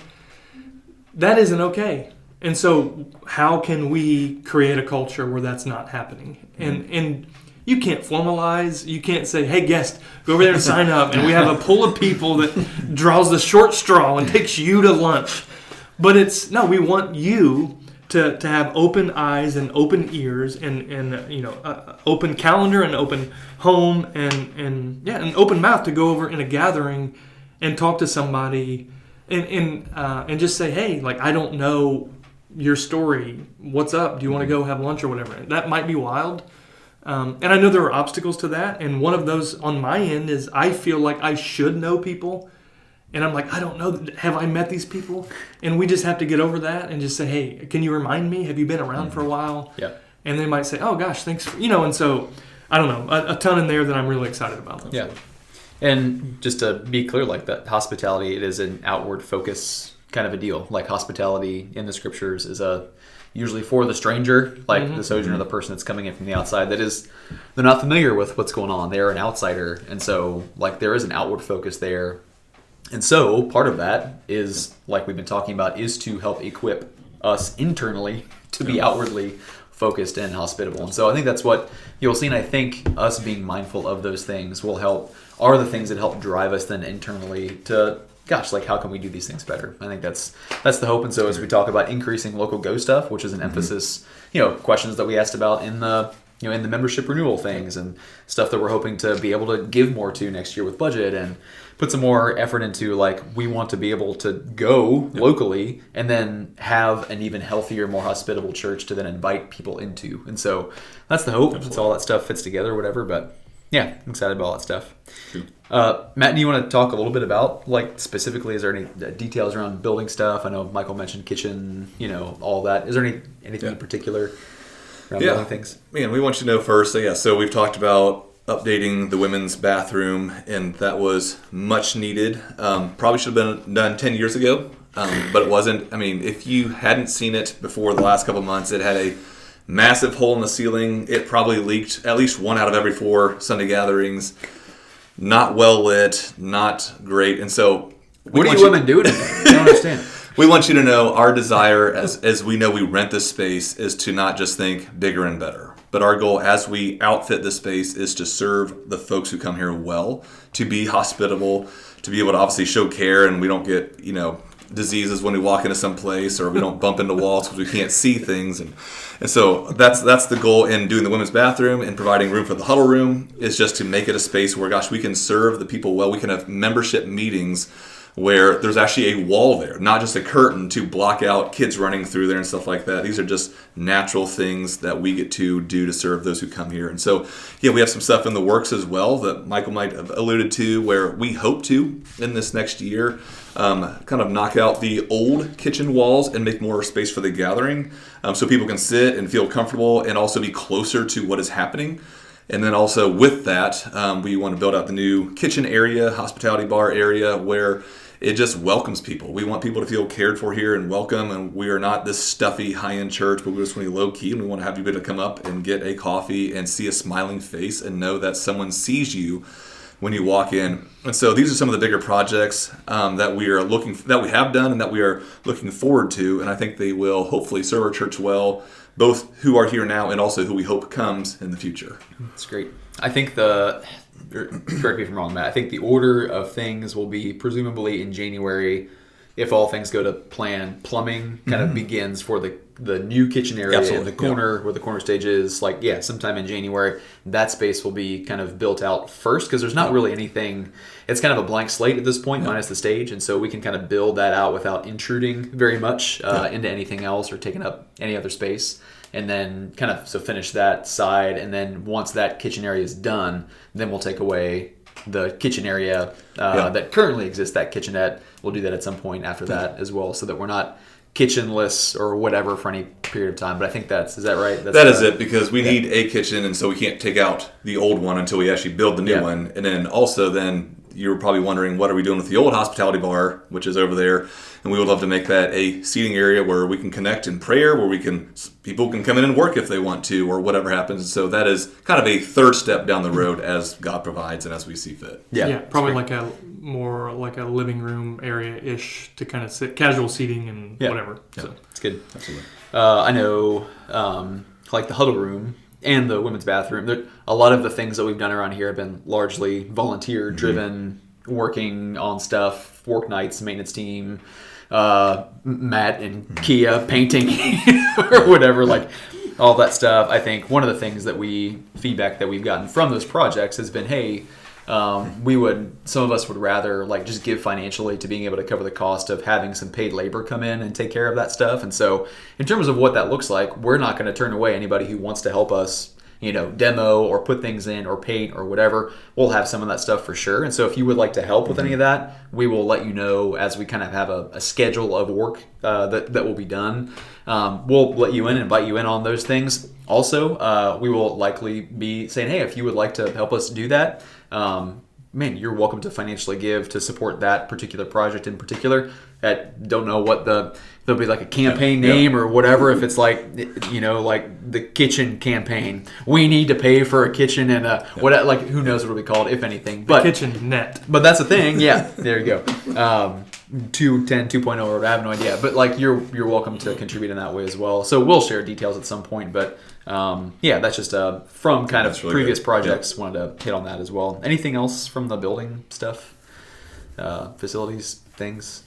that isn't okay. And so how can we create a culture where that's not happening? And you can't formalize. You can't say, hey, guest, go over there and sign up. And we have a pool of people that draws the short straw and takes you to lunch. But we want you to have open eyes and open ears and open calendar and open home and an open mouth to go over in a gathering and talk to somebody and just say, hey, like, I don't know your story. What's up? Do you want to go have lunch or whatever? That might be wild. And I know there are obstacles to that. And one of those on my end is I feel like I should know people. And I'm like, I don't know. Have I met these people? And we just have to get over that and just say, hey, can you remind me? Have you been around for a while? Yeah. And they might say, oh, gosh, thanks. And so, I don't know, a ton in there that I'm really excited about. Yeah. And just to be clear, like, that hospitality, it is an outward focus kind of a deal. Like, hospitality in the scriptures is usually for the stranger, like the sojourner, the person that's coming in from the outside, they're not familiar with what's going on. They're an outsider. And so, like, there is an outward focus there. And so part of that is, like we've been talking about, is to help equip us internally to be outwardly focused and hospitable. And so I think that's what you'll see. And I think us being mindful of those things are the things that help drive us then internally to, gosh, like, how can we do these things better? I think that's the hope. And so as we talk about increasing local Go stuff, which is an emphasis, questions that we asked about in the membership renewal things and stuff that we're hoping to be able to give more to next year with budget and put some more effort into, like, we want to be able to go locally and then have an even healthier, more hospitable church to then invite people into. And so that's the hope. It's all that stuff fits together or whatever, but yeah, I'm excited about all that stuff. Matt, do you want to talk a little bit about, like, specifically, is there any details around building stuff? I know Michael mentioned kitchen, all that. Is there anything in particular around building things? Man, we want you to know first. So we've talked about updating the women's bathroom, and that was much needed. Probably should have been done 10 years ago, but it wasn't. I mean, if you hadn't seen it before the last couple of months, it had a massive hole in the ceiling. It probably leaked at least 1 out of every 4 Sunday gatherings. Not well lit, not great. And so, What are you women doing in there? I don't understand. we want you to know our desire, as we know we rent this space, is to not just think bigger and better. But our goal as we outfit this space is to serve the folks who come here well, to be hospitable, to be able to obviously show care, and we don't get, diseases when we walk into some place, or we don't bump into walls because we can't see things. And so that's the goal in doing the women's bathroom and providing room for the huddle room, is just to make it a space where, gosh, we can serve the people well. We can have membership meetings where there's actually a wall there, not just a curtain to block out kids running through there and stuff like that. These are just natural things that we get to do to serve those who come here. And so, we have some stuff in the works as well that Michael might have alluded to, where we hope to, in this next year, kind of knock out the old kitchen walls and make more space for the gathering, so people can sit and feel comfortable and also be closer to what is happening. And then also with that, we want to build out the new kitchen area, hospitality bar area, where it just welcomes people. We want people to feel cared for here and welcome, and we are not this stuffy high-end church, but we're just really low-key, and we want to have you be able to come up and get a coffee and see a smiling face and know that someone sees you when you walk in. And so these are some of the bigger projects that we have done and that we are looking forward to, and I think they will hopefully serve our church well, both who are here now and also who we hope comes in the future. That's great. I think correct me if I'm wrong, Matt, I think the order of things will be presumably in January, if all things go to plan. Plumbing kind of begins for the new kitchen area. Absolutely. In the corner, where the corner stage is, sometime in January. That space will be kind of built out first, because there's not really anything. It's kind of a blank slate at this point, minus the stage, and so we can kind of build that out without intruding very much into anything else or taking up any other space. And then finish that side, and then once that kitchen area is done, then we'll take away the kitchen area that currently exists, that kitchenette. We'll do that at some point after that as well, so that we're not kitchenless or whatever for any period of time. But I think is that right? That is it, because we need a kitchen, and so we can't take out the old one until we actually build the new one. And then also you're probably wondering, what are we doing with the old hospitality bar, which is over there? And we would love to make that a seating area where we can connect in prayer, where people can come in and work if they want to, or whatever happens. So that is kind of a third step down the road as God provides and as we see fit. Yeah, probably like a more like a living room area-ish to kind of sit, casual seating and whatever. Yeah. So it's good. Absolutely. I know, like the huddle room and the women's bathroom, a lot of the things that we've done around here have been largely volunteer-driven, working on stuff, work nights, maintenance team, Matt and Kia painting or whatever, all that stuff. I think one of the things feedback that we've gotten from those projects has been, hey, some of us would rather just give financially to being able to cover the cost of having some paid labor come in and take care of that stuff. And so in terms of what that looks like, we're not going to turn away anybody who wants to help us, demo or put things in or paint or whatever. We'll have some of that stuff for sure. And so if you would like to help with any of that, we will let you know as we kind of have a schedule of work that will be done. We'll let you in and invite you in on those things. Also, we will likely be saying, hey, if you would like to help us do that, you're welcome to financially give to support that particular project in particular. Don't know what there'll be a campaign name or whatever. If it's like the kitchen campaign, we need to pay for a kitchen and who knows what it'll be called, if anything. But kitchen net. But that's the thing. Yeah, there you go. 2.10, 2.0, or I have no idea. But you're welcome to contribute in that way as well. So we'll share details at some point. But that's just from kind of really previous good. Wanted to hit on that as well. Anything else from the building stuff, facilities, things?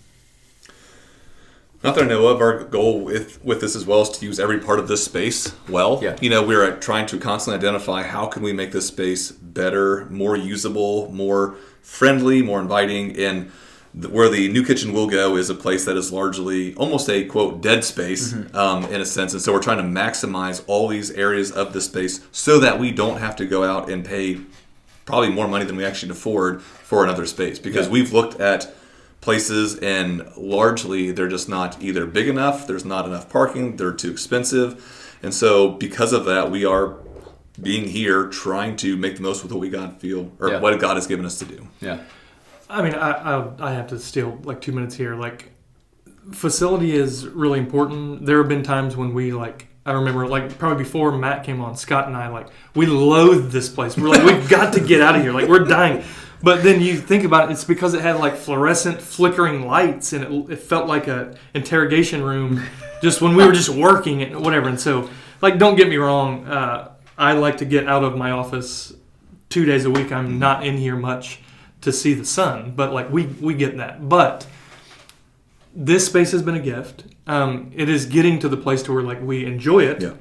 Not that I know of. Our goal with this as well is to use every part of this space well. Yeah. We're trying to constantly identify how can we make this space better, more usable, more friendly, more inviting. And where the new kitchen will go is a place that is largely almost a, quote, dead space in a sense. And so we're trying to maximize all these areas of the space so that we don't have to go out and pay probably more money than we actually afford for another space. Because we've looked at places and largely they're just not either big enough, there's not enough parking, they're too expensive. And so because of that, we are being here, trying to make the most with what we God feel or Yeah. what God has given us to do. Yeah. I mean, I have to steal like 2 minutes here. Like, facility is really important. There have been times when we like, I remember like probably before Matt came on, Scott and I, like, we loathed this place. We're like, we've got to get out of here. Like, we're dying. But then you think about it, it's because it had like fluorescent flickering lights and it felt like a interrogation room just when we were just working and whatever. And so, like, don't get me wrong. I like to get out of my office 2 days a week. I'm not in here much to see the sun, but like we get that. But this space has been a gift. It is getting to the place to where like we enjoy it, Yeah.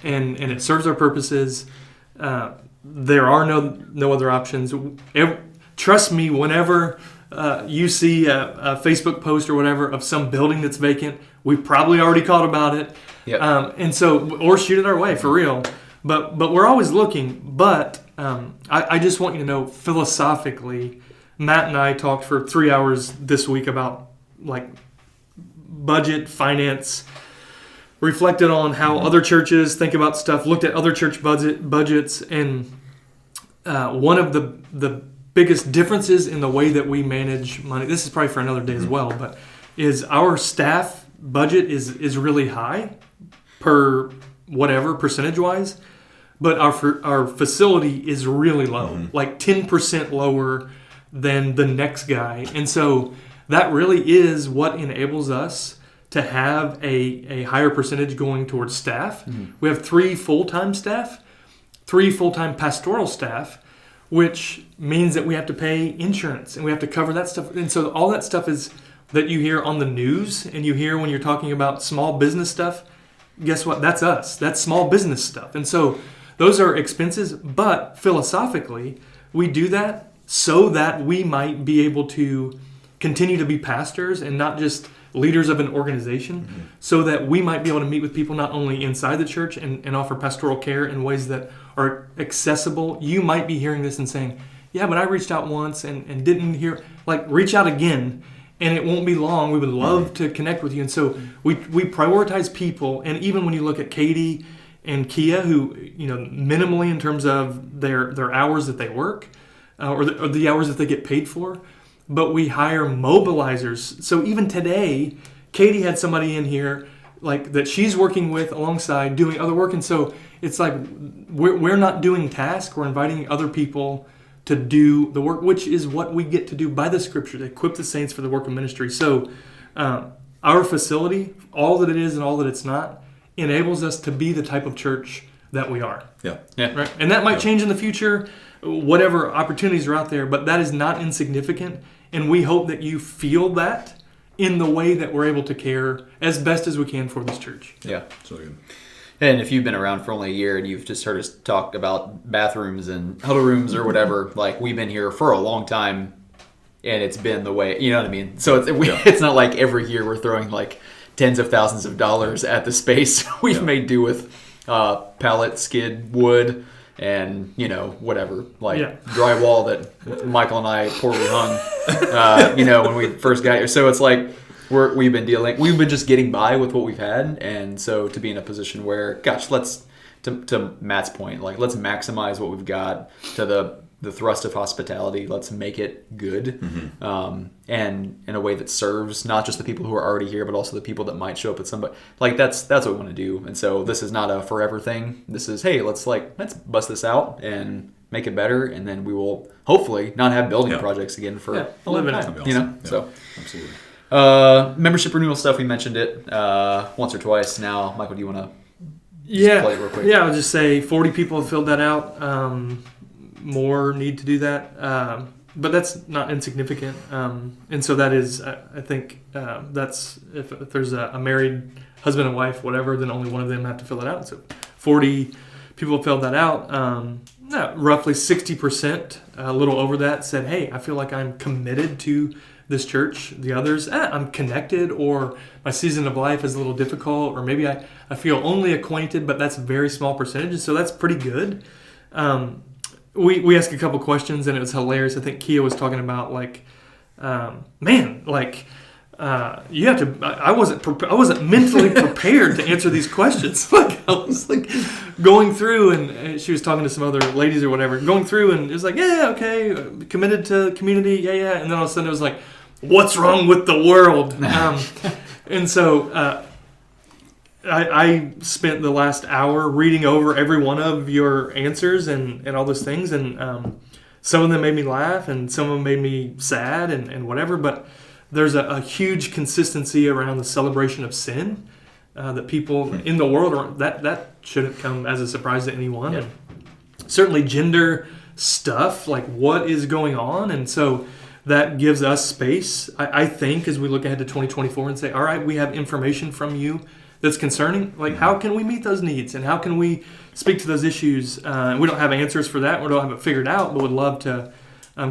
and it serves our purposes. There are no other options. Trust me, whenever you see a Facebook post or whatever of some building that's vacant, we've probably already caught about it. Yep. And so, or shoot it our way for real. But we're always looking. But I just want you to know, philosophically, Matt and I talked for 3 hours this week about like budget, finance, reflected on how other churches think about stuff, looked at other church budgets, and one of the biggest differences in the way that we manage money, this is probably for another day as well, but is our staff budget is really high per whatever percentage-wise, but our facility is really low, like 10% lower than the next guy. And so that really is what enables us to have a higher percentage going towards staff. We have 3 full-time staff, 3 full-time pastoral staff, which means that we have to pay insurance and we have to cover that stuff. And so all that stuff is that you hear on the news and you hear when you're talking about small business stuff, guess what? That's us. That's small business stuff. And so those are expenses, but philosophically, we do that so that we might be able to continue to be pastors and not just leaders of an organization, so that we might be able to meet with people not only inside the church and offer pastoral care in ways that are accessible. You might be hearing this and saying, yeah, but I reached out once and didn't hear. Like, reach out again, and it won't be long. We would love to connect with you. And so we prioritize people. And even when you look at Katie and Kia, who, you know, minimally in terms of their hours that they work, or the hours that they get paid for, but we hire mobilizers. So even today, Katie had somebody in here like that she's working with alongside doing other work. And so it's like we're not doing tasks, we're inviting other people to do the work, which is what we get to do by the scripture, to equip the saints for the work of ministry. So our facility, all that it is and all that it's not, enables us to be the type of church that we are. Yeah. Right? And that might change in the future, whatever opportunities are out there, but that is not insignificant. And we hope that you feel that in the way that we're able to care as best as we can for this church. Yeah. So good. And if you've been around for only a year and you've just heard us talk about bathrooms and huddle rooms or whatever, like, we've been here for a long time and it's been the way, you know what I mean? So it's not like every year we're throwing like tens of thousands of dollars at the space. We've made do with pallet, skid, wood, and, you know, whatever, like drywall that Michael and I poorly hung, you know, when we first got here. So it's like we've been just getting by with what we've had. And so to be in a position where, gosh, to Matt's point, like, let's maximize what we've got to the thrust of hospitality. Let's make it good, and in a way that serves not just the people who are already here, but also the people that might show up at some. Like, that's what we want to do. And so this is not a forever thing. This is, hey, let's bust this out and make it better, and then we will hopefully not have building projects again for a long time. Awesome. You know, so Absolutely. membership renewal stuff. We mentioned it once or twice now. Michael, do you want to? Play it real quick? Yeah, I'll just say 40 people have filled that out. More need to do that, but that's not insignificant. And so that is, I think, that's if there's a married husband and wife, whatever, then only one of them have to fill it out. So 40 people have filled that out. Roughly 60%, a little over that, said, hey, I feel like I'm committed to this church. The others, I'm connected, or my season of life is a little difficult, or maybe I feel only acquainted, but that's a very small percentage. So that's pretty good. We asked a couple questions and it was hilarious. I think Kia was talking about you have to. I wasn't mentally prepared to answer these questions. Like I was like going through, and she was talking to some other ladies or whatever, going through, and it was like, yeah, okay, committed to community, yeah, and then all of a sudden it was like, what's wrong with the world? And so I spent the last hour reading over every one of your answers and all those things, and some of them made me laugh, and some of them made me sad, and whatever, but there's a huge consistency around the celebration of sin that people in the world are, that shouldn't come as a surprise to anyone. Yep. And certainly gender stuff, like what is going on, and so that gives us space, I think, as we look ahead to 2024 and say, all right, we have information from you that's concerning. Like, how can we meet those needs, and how can we speak to those issues? And we don't have answers for that. We don't have it figured out, but would love to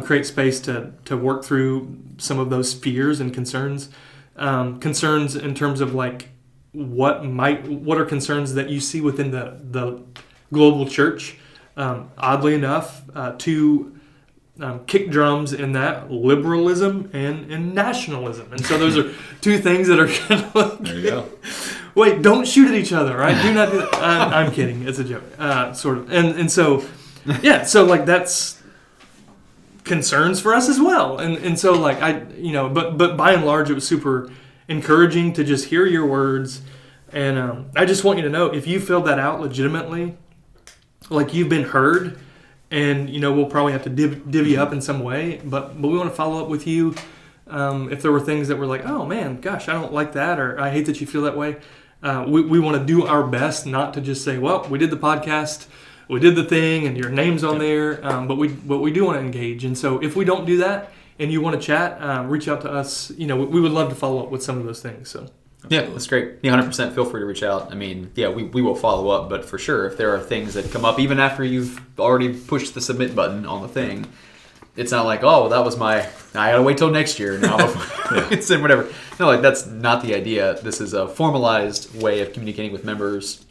create space to work through some of those fears and concerns. Concerns in terms of like what are concerns that you see within the global church. Oddly enough, to kick drums in that liberalism and nationalism, and so those are two things that are kind of like, There you go. wait, don't shoot at each other, right? Do not do that. I'm kidding. It's a joke, sort of. And so, yeah, so like that's concerns for us as well. And so like but by and large, it was super encouraging to just hear your words. And I just want you to know, if you filled that out legitimately, like you've been heard, and we'll probably have to divvy up in some way, but we want to follow up with you. If there were things that were like, oh man, gosh, I don't like that, or I hate that you feel that way. We want to do our best not to just say, well, we did the podcast, we did the thing, and your name's on there, but we do want to engage. And so if we don't do that and you want to chat, reach out to us. We would love to follow up with some of those things. So Yeah, that's great. 100% feel free to reach out. I mean, yeah, we will follow up, but for sure, if there are things that come up, even after you've already pushed the submit button on the thing, it's not like, oh, well, that was I gotta wait till next year now before I can send whatever. No, like that's not the idea. This is a formalized way of communicating with members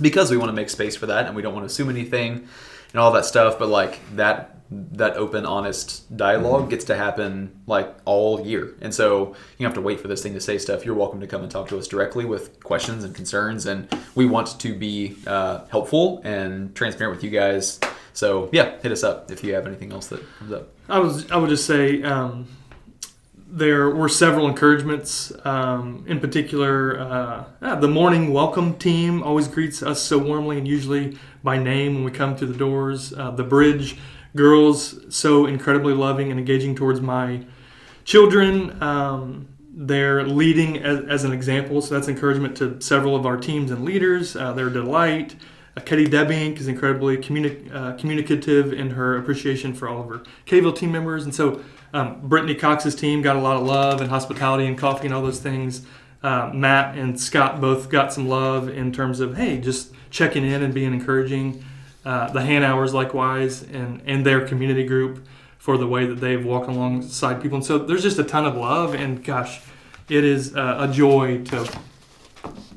because we want to make space for that and we don't want to assume anything and all that stuff. But like that open, honest dialogue gets to happen like all year. And so you don't have to wait for this thing to say stuff. You're welcome to come and talk to us directly with questions and concerns. And we want to be helpful and transparent with you guys. So yeah, hit us up if you have anything else that comes up. I would just say there were several encouragements. In particular, the morning welcome team always greets us so warmly and usually by name when we come through the doors. The Bridge girls, so incredibly loving and engaging towards my children. They're leading as an example, so that's encouragement to several of our teams and leaders. Their delight. Katie Debink is incredibly communicative in her appreciation for all of her KVille team members. And so Brittany Cox's team got a lot of love and hospitality and coffee and all those things. Matt and Scott both got some love in terms of, hey, just checking in and being encouraging. The Hanauers likewise, and their community group for the way that they've walked alongside people. And so there's just a ton of love, and gosh, it is a joy to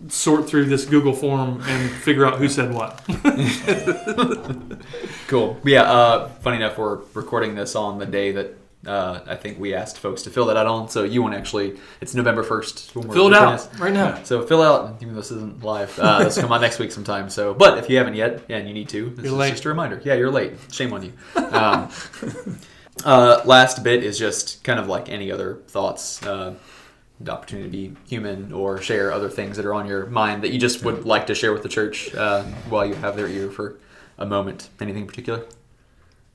sort through this Google form and figure out who said what. Cool. Yeah, funny enough, we're recording this on the day that I think we asked folks to fill that out on. So you want actually, it's November 1st. When Fill it out right now. So fill out, even though this isn't live. This will come out next week sometime. So, but if you haven't yet, and you need to, this is late. just a reminder. Yeah, you're late. Shame on you. Last bit is just kind of like any other thoughts, the opportunity to be human or share other things that are on your mind that you just would like to share with the church while you have their ear for a moment. Anything in particular?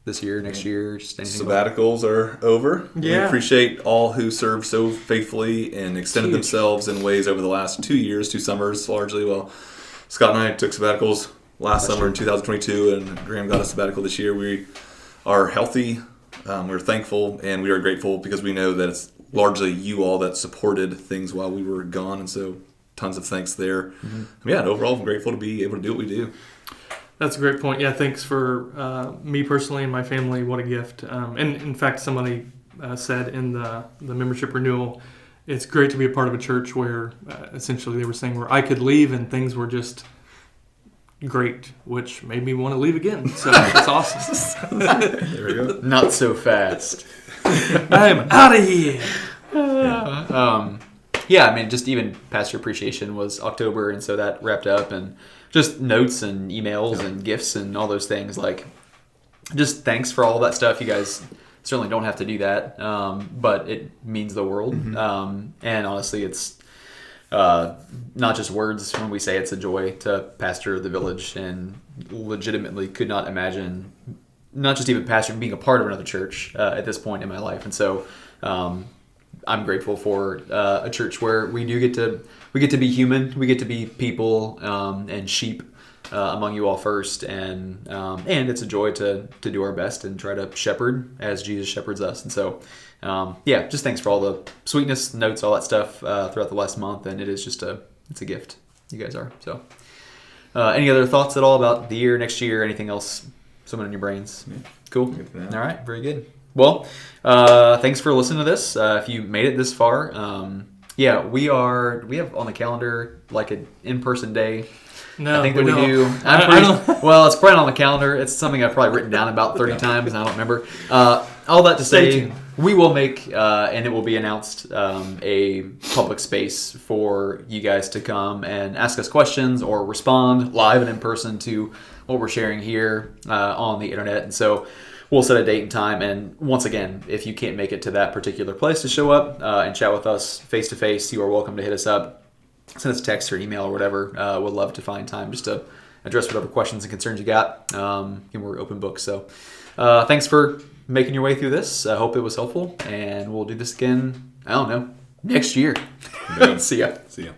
This year, next year, just anything? Sabbaticals are over. Yeah. We appreciate all who served so faithfully and extended Huge. themselves in ways over the last 2 years, 2 summers largely. Well, Scott and I took sabbaticals last summer in 2022, and Graham got a sabbatical this year. We are healthy, we're thankful, and we are grateful because we know that it's largely you all that supported things while we were gone, and so tons of thanks there. Mm-hmm. Yeah, and overall, I'm grateful to be able to do what we do. That's a great point. Yeah, thanks for me personally and my family. What a gift. And in fact, somebody said in the membership renewal, it's great to be a part of a church where essentially they were saying where I could leave and things were just great, which made me want to leave again. So that's awesome. There we go. Not so fast. I'm out of here. Yeah, I mean, just even Pastor Appreciation was October, and so that wrapped up, and just notes and emails and gifts and all those things. Like, just thanks for all that stuff. You guys certainly don't have to do that, but it means the world. And honestly, it's not just words when we say it's a joy to pastor the village, and legitimately could not imagine not just even pastoring, being a part of another church at this point in my life. And so I'm grateful for a church where we get to be human, we get to be people and sheep among you all first, and it's a joy to do our best and try to shepherd as Jesus shepherds us. And so just thanks for all the sweetness, notes, all that stuff throughout the last month, and it's a gift. You guys are. So any other thoughts at all about the year, next year, anything else swimming in your brains? Yeah. Cool. All right, very good. Well, thanks for listening to this. If you made it this far, we have on the calendar like an in-person day. No, I think that we don't. do. Well, it's probably on the calendar. It's something I've probably written down about 30 times, and I don't remember. All that to say, we will make, and it will be announced, a public space for you guys to come and ask us questions or respond live and in person to what we're sharing here on the internet. And so we'll set a date and time. And once again, if you can't make it to that particular place to show up and chat with us face to face, you are welcome to hit us up. Send us a text or email or whatever. We'd love to find time just to address whatever questions and concerns you got. And we're open books. So thanks for making your way through this. I hope it was helpful. And we'll do this again, I don't know, next year. See ya. See ya.